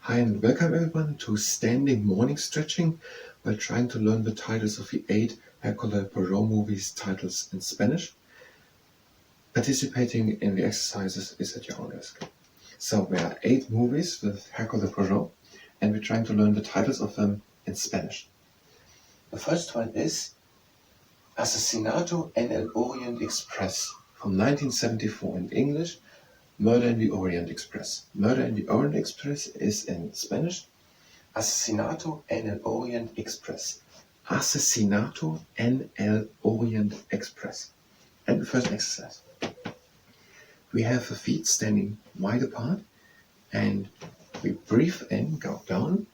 Hi and welcome everyone to standing morning stretching while trying to learn the titles of the 8 Hercule Poirot movies titles in Spanish. Participating in the exercises is at your own risk. So there are 8 movies with Hercule Poirot and we're trying to learn the titles of them in Spanish. The first one is Aesinato en el Orient Express from 1974 in English. Murder in the Orient Express. Murder in the Orient Express is in Spanish. Aesinato en el Orient Express. Aesinato en el Orient Express. And the first exercise. We have the feet standing wide apart and we breathe in, go down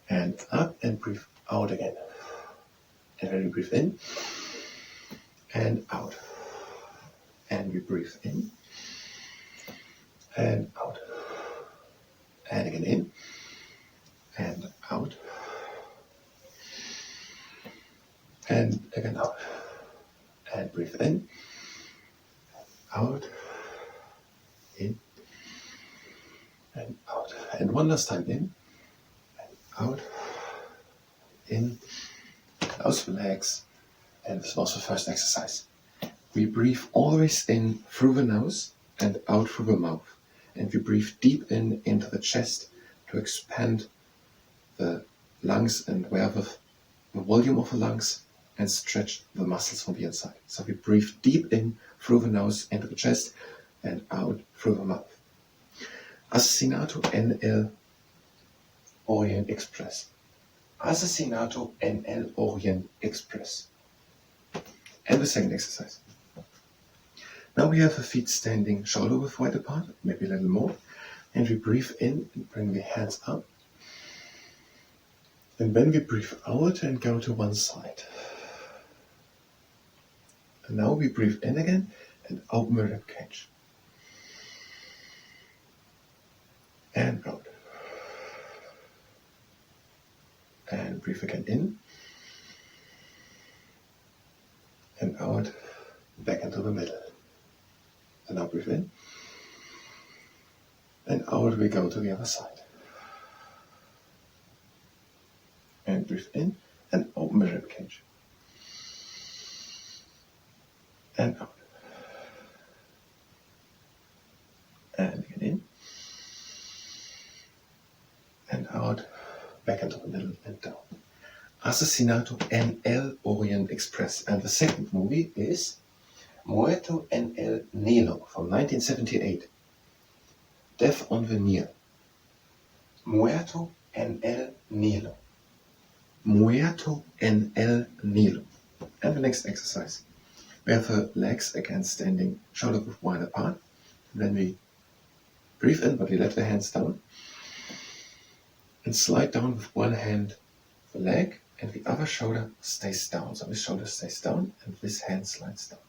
and up and breathe out again. And then we breathe in and out. And we breathe in and out, and again in, and out, and again out, and breathe in, out, in, and out, and one last time in, and out, in, close, relax, and this was the first exercise. We breathe always in through the nose and out through the mouth. And we breathe deep in into the chest to expand the lungs and wear the volume of the lungs and stretch the muscles from the inside. So we breathe deep in through the nose into the chest and out through the mouth. Aesinato en el Orient Express. Aesinato en el Orient Express. And the second exercise. Now we have the feet standing shoulder width wide apart, maybe a little more, and we breathe in and bring the hands up. And then we breathe out and go to one side. And now we breathe in again and open the rib cage. And out. And breathe again in. And out, back into the middle. And now breathe in, and out we go to the other side. And breathe in, and open the rib cage. And out. And again in, and out, back into the middle and down. Aesinato en el Orient Express. And the second movie is Muerto en el Nilo from 1978. Death on the Nile. Muerto en el Nilo. Muerto en el Nilo. And the next exercise. We have the legs again standing shoulder width wide apart. And then we breathe in, but we let the hands down. And slide down with one hand the leg, and the other shoulder stays down. So this shoulder stays down, and this hand slides down.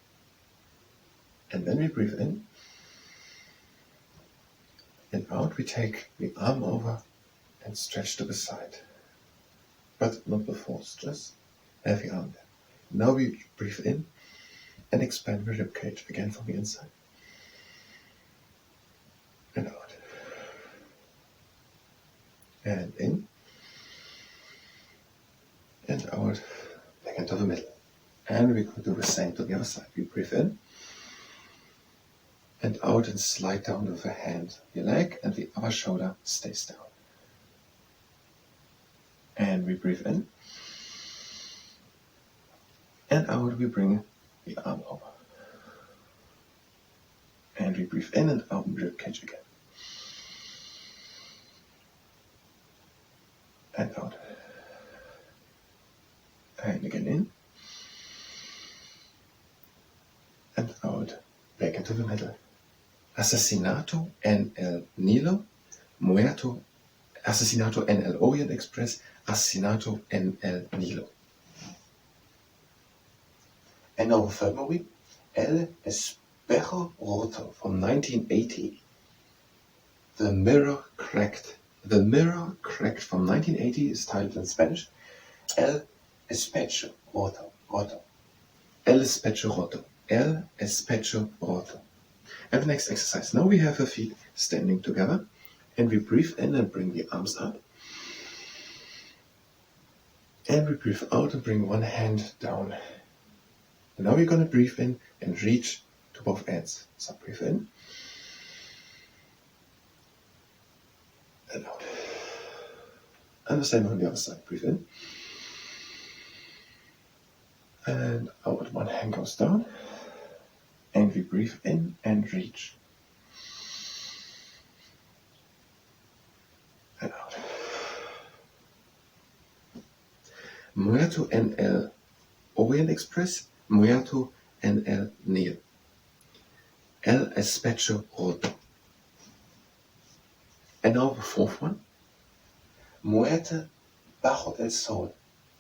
And then we breathe in, and out we take the arm over and stretch to the side. But not the force, just have the arm there. Now we breathe in and expand the rib cage again from the inside. And out. And in. And out, back into the middle. And we could do the same to the other side. We breathe in. And out and slide down with the hand, your leg, and the other shoulder stays down. And we breathe in. And out we bring the arm over. And we breathe in and open the rib cage again. And out. And again in. And out, back into the middle. Aesinato en el Nilo, Muerto, Aesinato en el Orient Express, Aesinato en el Nilo. And now the third movie, El espejo roto from 1980. The Mirror Cracked. The Mirror Cracked from 1980 is titled in Spanish, El espejo roto. El espejo roto. El espejo roto. And the next exercise. Now we have the feet standing together And we breathe in and bring the arms up. And we breathe out and bring one hand down. And now we're going to breathe in and reach to both ends. So breathe in. And out. And the same on the other side. Breathe in. And out. One hand goes down. And we breathe in and reach. And out. Muerto NL Orient Express, Muerto NL Nile. El espejo roto. And now the fourth one. Muerte, bajo el sol,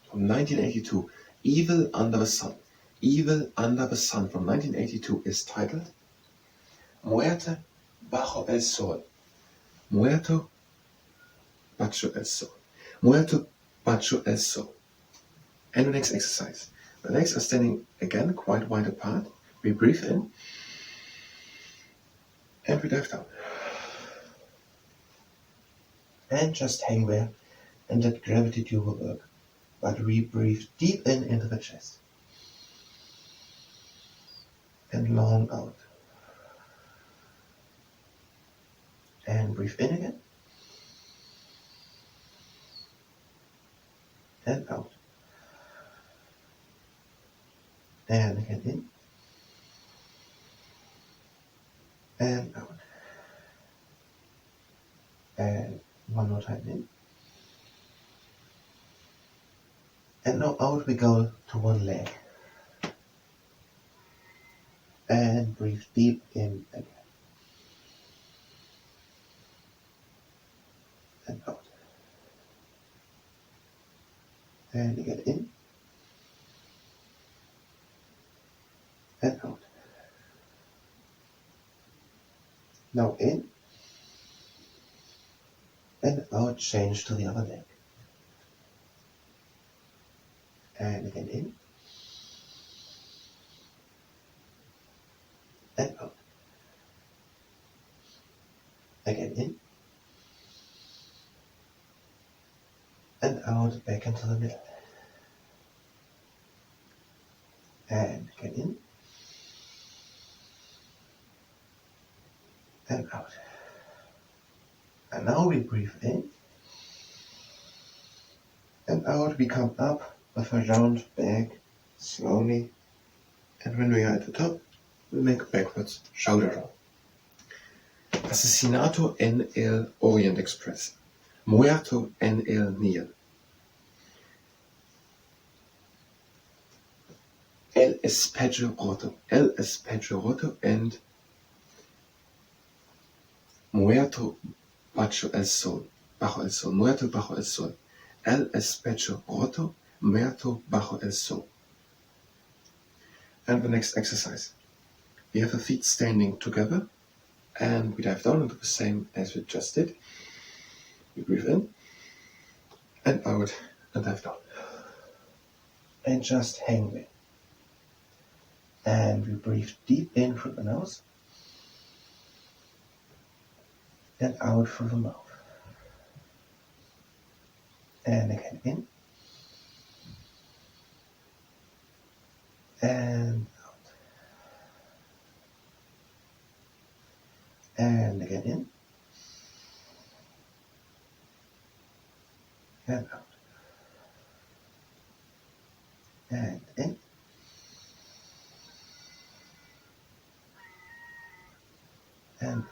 from 1982. Evil Under the Sun. Evil Under the Sun from 1982 is titled Muerte, bajo el sol. Muerto, bajo el sol. Muerto, bajo el sol. And the next exercise. The legs are standing again quite wide apart. We breathe in and we dive down. And just hang there and let gravity do the work. But we breathe deep in into the chest. And long out. And breathe in again. And out. And again in. And out. And one more time in. And now out we go to one leg. And breathe deep in again. And out. And again in. And out. Now in. And out, change to the other leg. And again in. And out. Again in. And out, back into the middle. And again in. And out. And now we breathe in. And out, we come up with a round back, slowly. And when we are at the top, we make a backwards shoulder roll. Aesinato NL Orient Express. Muerto NL Nile. El espejo roto. El espejo roto and Muerto bajo el sol. Bajo el sol. Muerto bajo el sol. El espejo roto. Muerto bajo el sol. And the next exercise. We have the feet standing together and we dive down into the same as we just did. We breathe in and out and dive down. And just hang there. And we breathe deep in through the nose and out through the mouth. And again in and out. And again in and out. And in and out.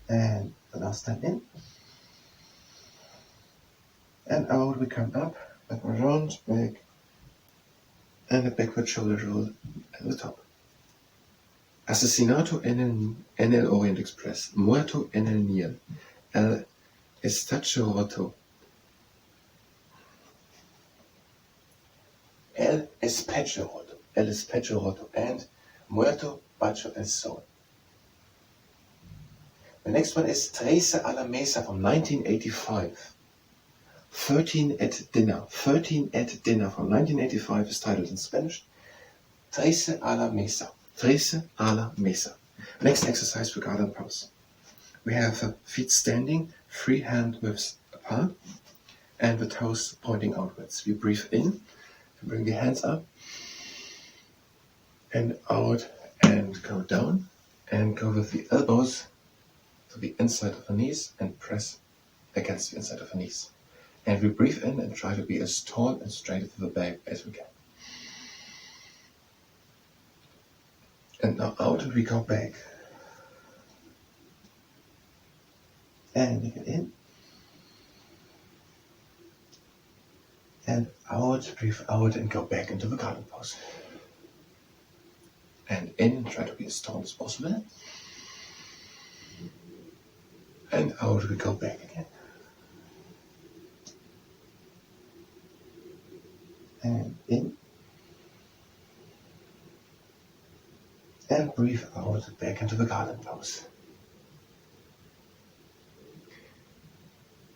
And the last time in and out. We come up with a round back and a backward shoulder roll at the top. Aesinato NL Orient Express. Muerto NL Nile. El espejo roto. El espejo roto. El espejo roto and Muerto bajo el sol. The next one is Trece a la Mesa from 1985. 13 at Dinner. 13 at Dinner from 1985 is titled in Spanish Trece a la Mesa. Trece a la Mesa. Next exercise for garden pose. We have feet standing, free hand widths apart, and the toes pointing outwards. We breathe in, bring the hands up, and out, and go down, and go with the elbows to the inside of the knees, and press against the inside of the knees. And we breathe in and try to be as tall and straight to the back as we can. And now out and we go back. And we get in. And out, breathe out and go back into the garden pose. And in, try to be as tall as possible. And out we go back again. And in. And breathe out back into the garden pose.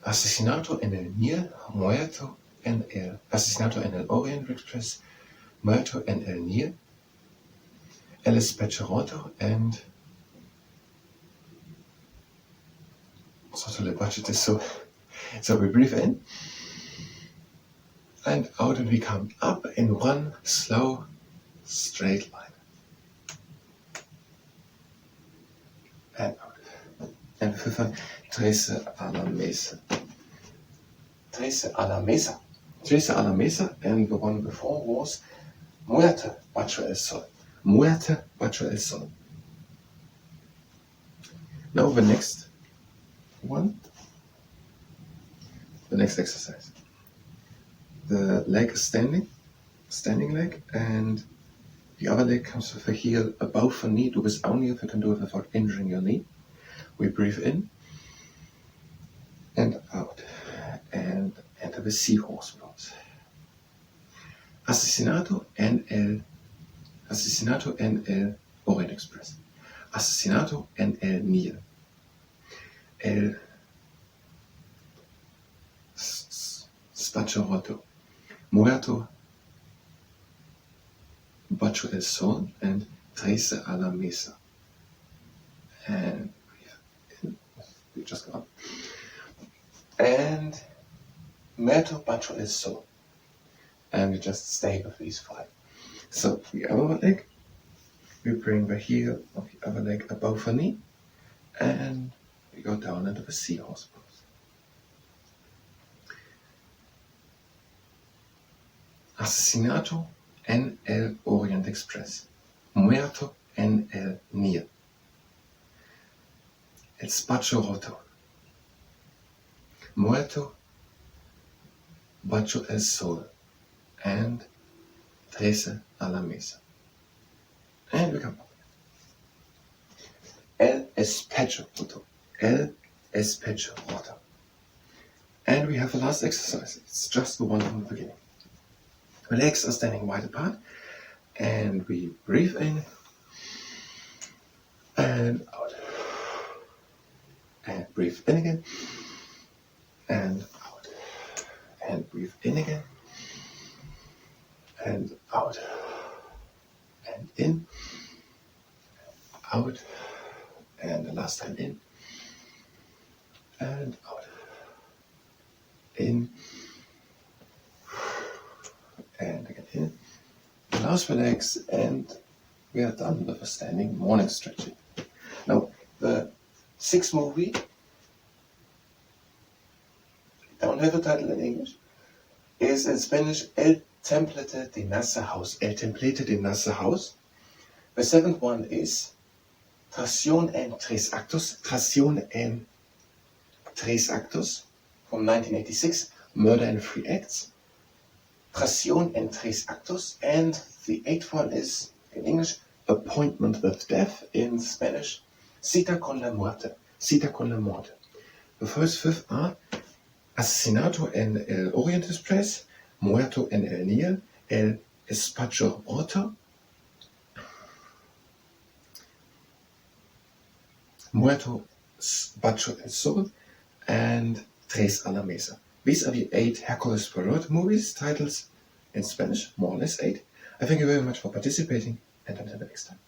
Aesinato en el Nile, Muerto en el Aesinato en el Orient Express, Muerto en el Nile, el espejo roto, and so the budget is so we breathe in and out, and we come up in one slow straight line and out. And the fifth one, Trece a la Mesa. Trece a la Mesa. Trece a la Mesa, and the one before was Muerte, bajo el sol. Muerte, bajo el sol. Now the next one, the next exercise. The leg is standing leg, and the other leg comes with the heel above the knee. Do this only if you can do it without injuring your knee. We breathe in and out and enter the seahorse pose. Aesinato en el Orient Express. Aesinato en el Nile. El espejo roto. Muerto bajo el sol, and Trece a la Mesa. And we just go up. And Muerto bajo el sol. And we just stay with these 5. So the other leg, we bring the heel of the other leg above the knee, and we go down into the seahorse pose. Aesinato en el Orient Express. Muerto en el Nile. El espejo roto. Muerto bajo el sol, and Trece a la Mesa. And we come up. El espejo roto. El espejo roto. And we have the last exercise. It's just the one from the beginning. The legs are standing wide apart, and we breathe in and out. And breathe in again and out. And breathe in again and out. And in, out, and the last time in and out. In and again in. Close the legs, and we are done with the standing morning stretching. Now, the 6th movie, I don't have a title in English, is in Spanish El templete de Nasse house. El templete de Nasse house. The 7th one is Traicon en Tres actos. Traicon en Tres actos from 1986. Murder in 3 acts. Traicon en Tres actos. And the 8th one is, in English, Appointment with Death, in Spanish, Cita con la Muerte. Cita con la Muerte. The first 5 are Aesinato en el Orient Express, Muerto en el Nile, el espejo roto, Muerto bajo el sol, and Trece a la Mesa. These are the 8 Hercule Poirot movies, titles in Spanish, more or less 8. I thank you very much for participating, and until the next time.